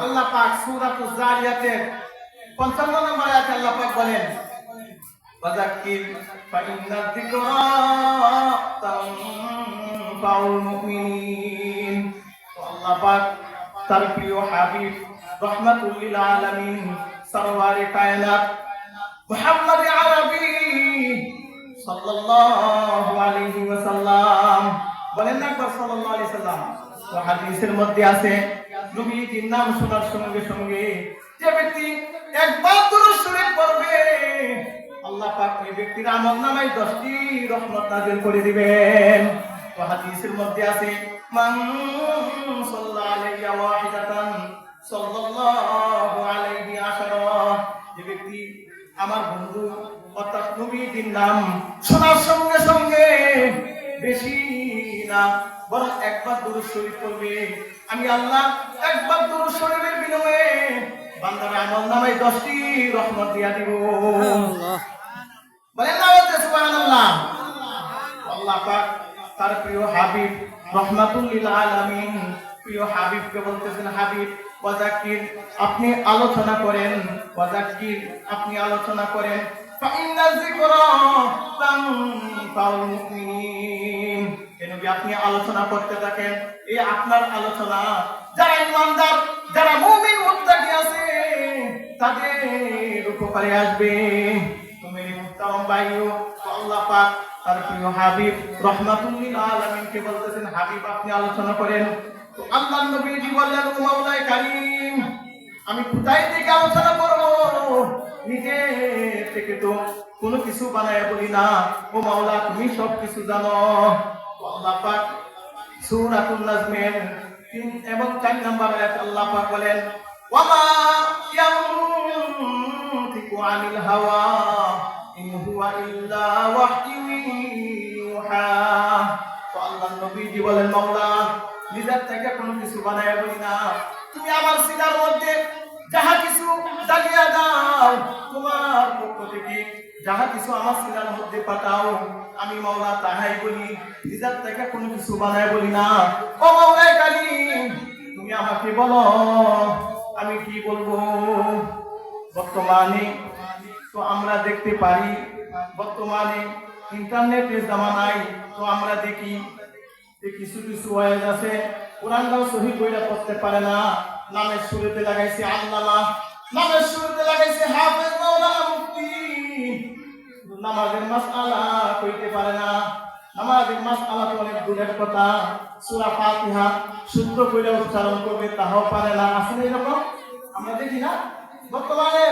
আল্লাহ পাক সূরাতুজ জারিয়াতের 55 নম্বর আয়াতে আল্লাহ পাক বলেন ওয়াযাক্কির ফাইন্না যিকরা তানফাউল মুমিনিন। তো আল্লাহ পাক তার প্রিয় হাবিব রাহমাতুল লিল আলামিন সরওয়ারে কায়নাত মুহাম্মদ আরবি সাল্লাল্লাহু আলাইহি ওয়াসাল্লাম বলেন না একবার সাল্লাল্লাহু আলাইহি সাল্লাম। তো হাদিসের মধ্যে আছে নবীজির নাম শোনার সঙ্গে সঙ্গে যে ব্যক্তি একবার দুরূদ শরীফ পড়বে আল্লাহ পাক ওই ব্যক্তির আমলনামায় 10টি রহমত নাযিল করে দিবেন। তো হাদিসের মধ্যে আছে মান সাল্লা আলাইয়া ওয়াহিদাতান সাল্লাল্লাহু আলাইহি আশারা। যে ব্যক্তি আমার বন্ধু অর্থাৎ নবীজির নাম শোনার সঙ্গে সঙ্গে বেশি না বরং একবার দুরূদ শরীফ পড়বে আমি আল্লাহ একবার দুরূদ শরীফের বিনিময়ে বান্দার আমলনামায় 10টি রহমত দিয়া দিব। বলেন না সুবহানাল্লাহ। আল্লাহ পাক তার প্রিয় হাবিব রাহমাতুল লিল আলামিন প্রিয় হাবিবকে বলতেছেন হাবিব ওয়াযাক্কির আপনি আলোচনা করেন, ওয়াযাক্কির আপনি আলোচনা করেন ফাইন্না যিকরা তানফাউল মুমিনিন। কেন কি আপনি আলোচনা করতে থাকেন এই আপনার আলোচনা যারা ইমানদার যারা মুমিন মুত্তাকি আছে তাদের উপকারে আসবে। তুমি মুহতারাম ভাইও আল্লাহ পাক তার প্রিয় হাবিব রাহমাতুল লিল আলামিনকে বলতেছেন হাবিব আপনি আলোচনা করেন। তো আল্লাহর নবীজি বললেন ও মাওলায়ে কারীম আমি কোথায় থেকে আলোচনা করব নিজে থেকে তো কোনো কিছু বানায় বলি না ও মাওলা তুমি সব কিছু জানো। তো আল্লাহ পাক সূরাতুন নাজমের 3 এবং 4 নম্বর আয়াতে আল্লাহ পাক বলেন ওয়ামা ইয়ানতিকু আনিল হাওয়া ইন হুয়া ইল্লা ওয়াহয়ুন ইউহা। তো আল্লাহর নবীজি বলেন মাওলা নিজের থেকে কোনো কিছু বানায় বলি না তুমি আমার সিনার মধ্যে যাহা কিছু জ্বালিয়ে দাও তোমার পক্ষ থেকে যাহা কিছু আমার সিনার মধ্যে পাঠাও আমি মাওলা তাহাই বলি নিজের থেকে কোনো কিছু বানায় বলি না। ও মাওলায়ে কারীম তুমি আমাকে বলো আমি কি বলবো। বর্তমানে তো আমরা দেখতে পারি বর্তমানে ইন্টারনেটের জামানায় তো আমরা দেখি যে কিছু কিছু ওয়াজ আছে কোরআনটাও সহি কইরা পড়তে পারে না নামের শুরুতে লাগাইছে আল্লামা নামের শুরুতে লাগাইছে হাফেজ মাওলানা মুফতি নামাজের মাসআলা কইতে পারে না। নামাজের মাসআলা তো অনেক দূরের কথা সূরা ফাতিহা শুদ্ধ কইরা উচ্চারণ করবে তাও পারে না। আসলে এরকম আমরা দেখি না বর্তমানে